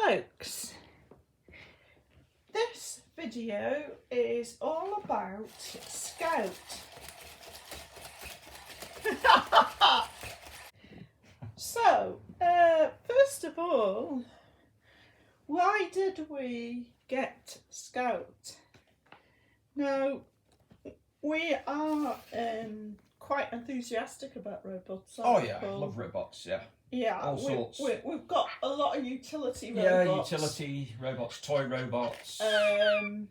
folks, this video is all about Scout. So, first of all, why did we get Scout? Now, we are quite enthusiastic about robots. Oh yeah, I love robots, yeah. Yeah, all sorts. We've got a lot of utility robots. Yeah, utility robots, toy robots. And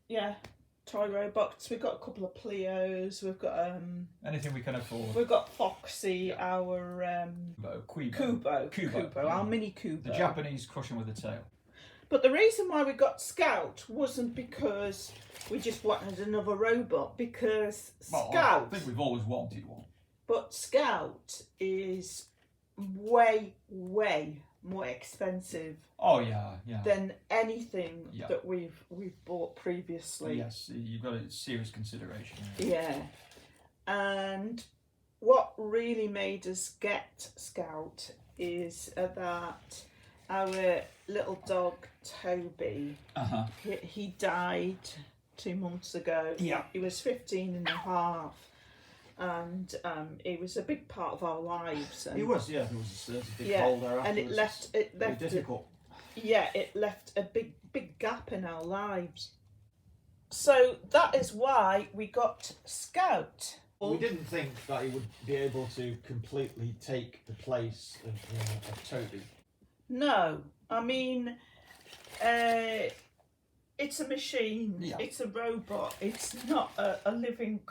yeah, toy robots. We've got a couple of Pleos. We've got anything we can afford. We've got Foxy, our Kubo, our mini Kubo. The Japanese cushion with a tail. But the reason why we got Scout wasn't because we just wanted another robot, because Scout... I think we've always wanted one. But Scout is way more expensive than anything that we've bought previously. Yes, you've got a serious consideration. Yeah. And what really made us get Scout is that our little dog Toby, he died 2 months ago. Yeah. He was 15 and a half. And it was a big part of our lives. And it was, yeah. There was a big hole there afterwards. And it left difficult. It left a big gap in our lives. So that is why we got Scout. We didn't think that he would be able to completely take the place of Toby. No, I mean, it's a machine. Yeah. It's a robot. It's not a living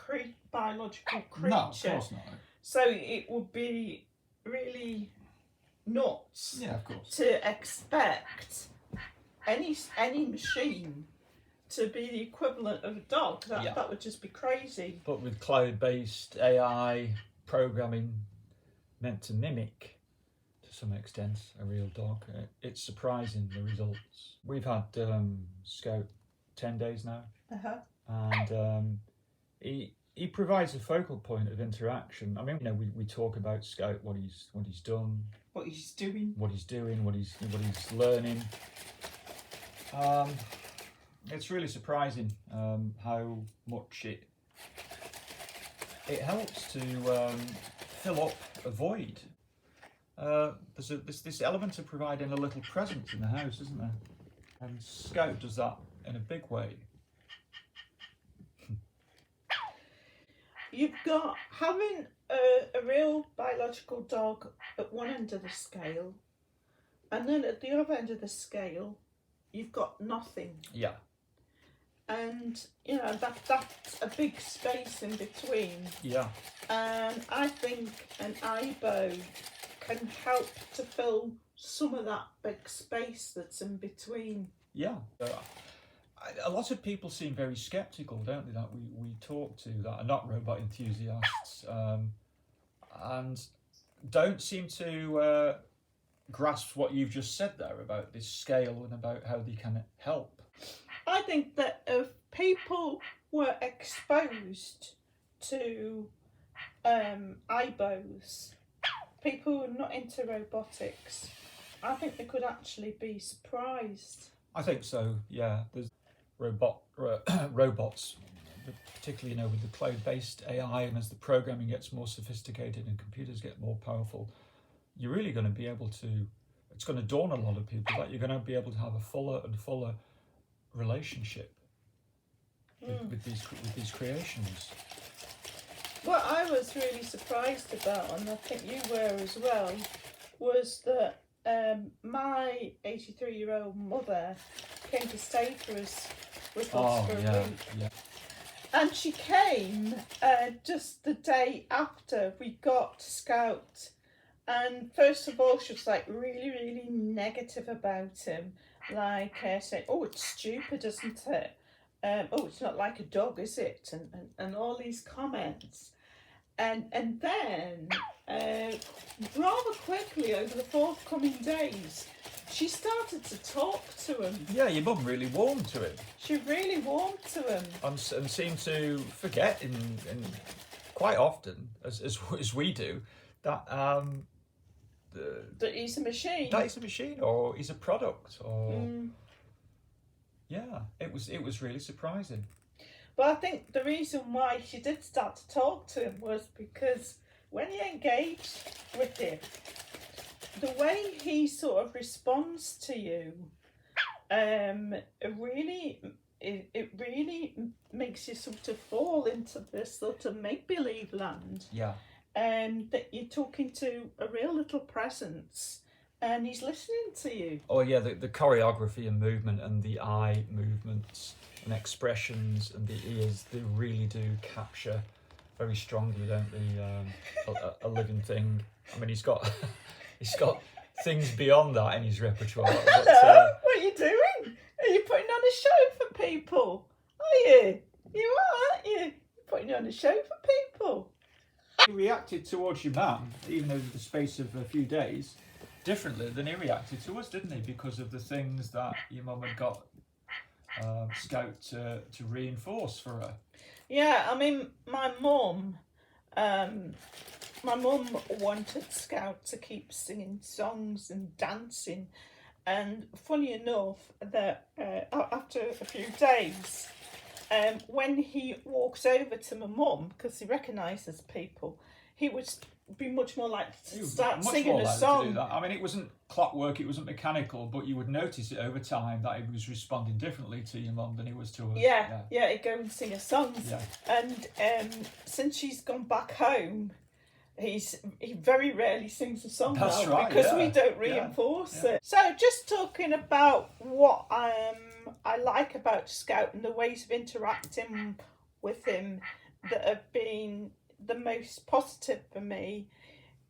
biological creature. No, of course not. So it would be really nuts. Yeah, of course. To expect any machine to be the equivalent of a dog. That would just be crazy. But with cloud-based AI programming meant to mimic, to some extent, a real dog, it's surprising, the results. We've had Scout 10 days now, and he provides a focal point of interaction. I mean, you know, we talk about Scout, what he's done, what he's doing, what he's learning. It's really surprising how much it helps to fill up a void. There's this element of providing a little presence in the house, isn't there? And Scout does that in a big way. You've got having a real biological dog at one end of the scale, and then at the other end of the scale, you've got nothing. Yeah. And you know that's a big space in between. Yeah. And I think an Aibo can help to fill some of that big space that's in between. Yeah. A lot of people seem very sceptical, don't they, that we talk to that are not robot enthusiasts, and don't seem to grasp what you've just said there about this scale and about how they can help. I think that if people were exposed to Aibos, people who are not into robotics, I think they could actually be surprised. I think so, yeah. There's robots, particularly, you know, with the cloud-based AI, and as the programming gets more sophisticated and computers get more powerful, you're really going to be able to, it's going to dawn a lot of people that you're going to be able to have a fuller and fuller relationship with these creations. What I was really surprised about, and I think you were as well, was that my 83-year-old mother came to stay with us for a week. Yeah. And she came just the day after we got Scout. And first of all, she was like really negative about him. Like saying, oh, it's stupid, isn't it? Oh, it's not like a dog, is it? And all these comments. And then, rather quickly over the forthcoming days, she started to talk to him. Yeah, your mum really warmed to him. She really warmed to him. And seemed to forget in quite often, as we do, that that he's a machine. that he's a machine or he's a product or yeah, it was really surprising. But I think the reason why she did start to talk to him was because when he engaged with him, the way he sort of responds to you, it really makes you sort of fall into this sort of make-believe land. Yeah. That you're talking to a real little presence and he's listening to you. Oh yeah, the choreography and movement and the eye movements and expressions and the ears, they really do capture very strongly, don't they? A living thing. I mean, he's got things beyond that in his repertoire. But, Hello, what are you doing? Are you putting on a show for people? Are you? You are, aren't you? You're putting on a show for people. he reacted towards your mum, even over the space of a few days, differently than he reacted to us, didn't he? Because of the things that your mum had got Scout to reinforce for her. Yeah, I mean, my mum wanted Scout to keep singing songs and dancing, and funny enough, that after a few days, when he walks over to my mum, because he recognises people, he would be much more likely to start singing a song. To do that. I mean, it wasn't clockwork, it wasn't mechanical, but you would notice it over time that he was responding differently to your mum than he was to us. Yeah, he'd go and sing a song. Yeah. And since she's gone back home, he very rarely sings a song That's now, right, because yeah. we don't reinforce it. So just talking about what I like about Scout and the ways of interacting with him that have been the most positive for me,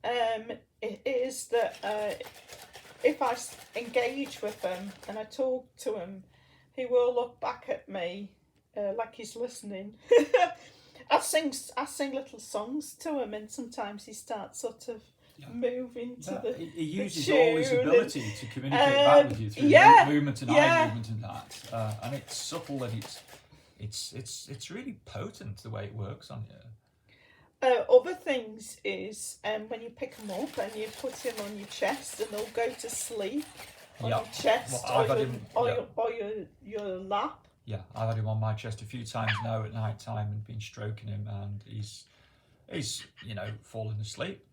it is that if I engage with him and I talk to him, he will look back at me like he's listening. I sing little songs to him, and sometimes he starts sort of moving to the he uses the all his tune ability to communicate back with you through movement and eye movement and that, and it's subtle and it's really potent the way it works on you. Other things is when you pick them up and you put him on your chest and they'll go to sleep on your chest or your lap. Yeah, I've had him on my chest a few times now at night time and been stroking him, and he's fallen asleep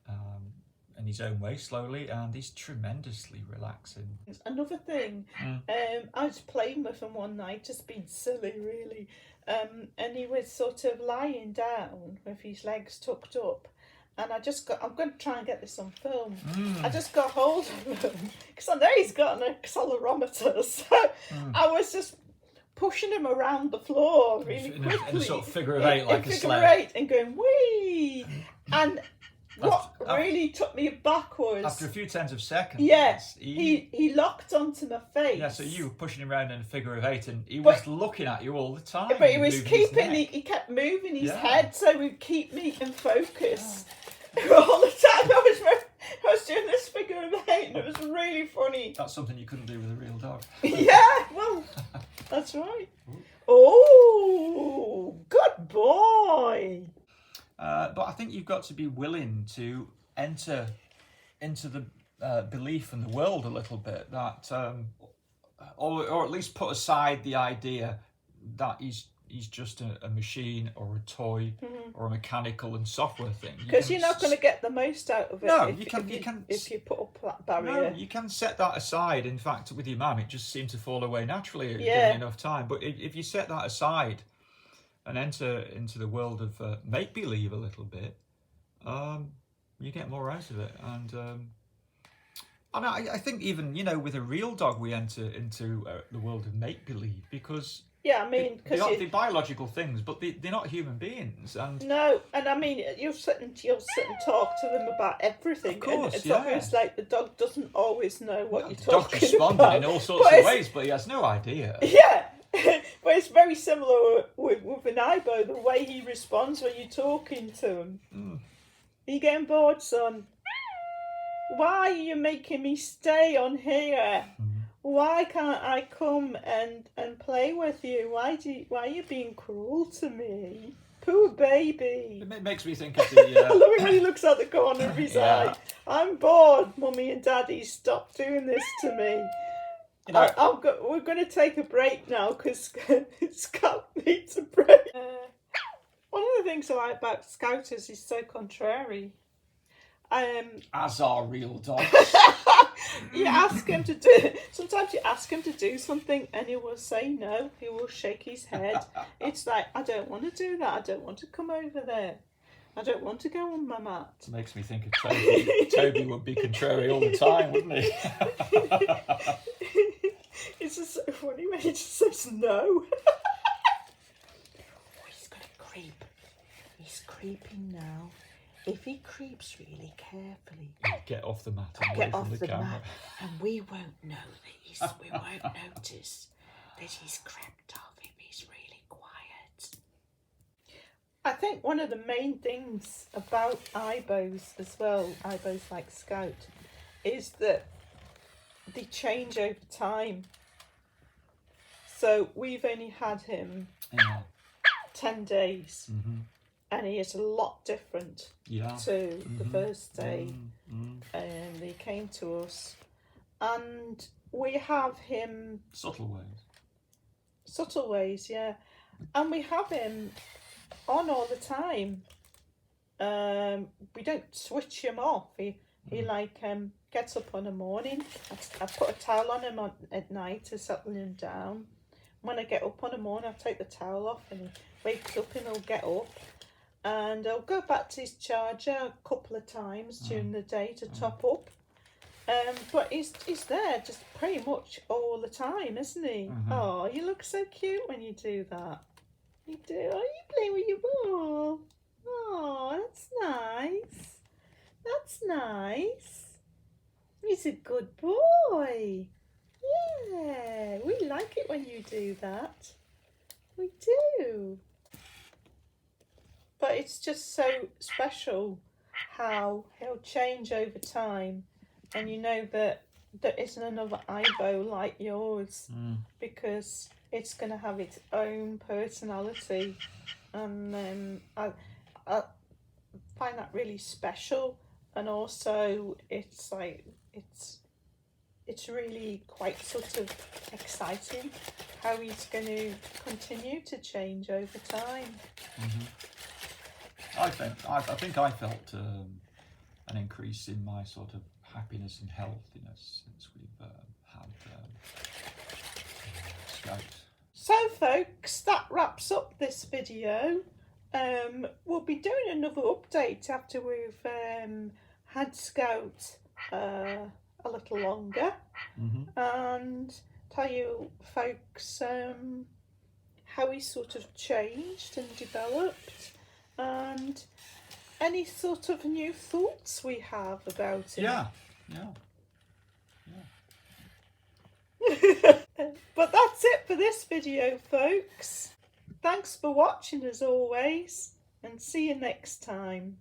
in his own way slowly, and he's tremendously relaxing. Another thing, I was playing with him one night, just being silly really, and he was sort of lying down with his legs tucked up, and I'm going to try and get this on film. I just got hold of him because I know he's got an accelerometer, so I was just pushing him around the floor really quickly. In a sort of figure of eight, like a sled. Figure of eight, and going, whee! And what really took me back was... After a few tens of seconds... Yes, he locked onto my face. Yeah, so you were pushing him around in a figure of eight, and he was looking at you all the time. But he was keeping... He kept moving his head, so he'd keep me in focus. All the time I was doing this figure of eight, and it was really funny. That's something you couldn't do with a real dog. Yeah, well, that's right. Oh, good boy. But I think you've got to be willing to enter into the belief in the world a little bit, that, or at least put aside the idea that he's just a machine or a toy or a mechanical and software thing. Because you're not going to get the most out of it. No, if you put up that barrier. No, you can set that aside. In fact, with your mum, it just seemed to fall away naturally given enough time. But if you set that aside and enter into the world of make-believe a little bit, you get more out of it. And I think even, with a real dog, we enter into the world of make-believe because... Yeah, I mean, because they're biological things, but they're not human beings. And no, and I mean, you'll sit and talk to them about everything. Of course, and it's obvious like the dog doesn't always know what you're talking about. The dog's responding in all sorts of ways, but he has no idea. Yeah, but it's very similar with an Aibo, the way he responds when you're talking to him. Are you getting bored, son? Why are you making me stay on here? Why can't I come and play with you? Why are you being cruel to me? Poor baby. It makes me think of the. I love it when he looks out the corner of his Yeah. eye. I'm bored, Mummy and Daddy. Stop doing this to me. You know, We're going to take a break now because Scout needs a break. One of the things I like about Scouters is so contrary. As are real dogs. You ask him to do. Sometimes you ask him to do something, and he will say no. He will shake his head. It's like, I don't want to do that. I don't want to come over there. I don't want to go on my mat. it makes me think of Toby. Toby would be contrary all the time, wouldn't he? It's just so funny when he just says no. Oh, he's going to creep. He's creeping now. If he creeps really carefully, Get off the mat and get away off from the camera. mat, and we won't know that we won't notice that he's crept off if he's really quiet. I think one of the main things about Aibos as well, Aibos like Scout, is that they change over time. So we've only had him Yeah. 10 days. Mm-hmm. And he is a lot different Yeah. to the first day Mm-hmm. he came to us. And we have him... Subtle ways. Subtle ways, yeah. And we have him on all the time. We don't switch him off. He gets up on a morning. I put a towel on him at night to settle him down. When I get up on a morning, I take the towel off and he wakes up and he'll get up. And I'll go back to his charger a couple of times during the day to top up. But he's there just pretty much all the time, isn't he? Oh, you look so cute when you do that. You do. Oh, you playing with your ball. Oh, that's nice. That's nice. He's a good boy. Yeah, we like it when you do that. We do. But it's just so special how he'll change over time, and you know that there isn't another Aibo like yours because it's going to have its own personality, and I find that really special. And also it's like it's really quite sort of exciting how he's going to continue to change over time. I think I felt an increase in my sort of happiness and healthiness since we've had Scout. So folks, that wraps up this video. We'll be doing another update after we've had Scout a little longer, and tell you folks how he sort of changed and developed, and any sort of new thoughts we have about him. Yeah. But that's it for this video, folks. Thanks for watching as always, and see you next time.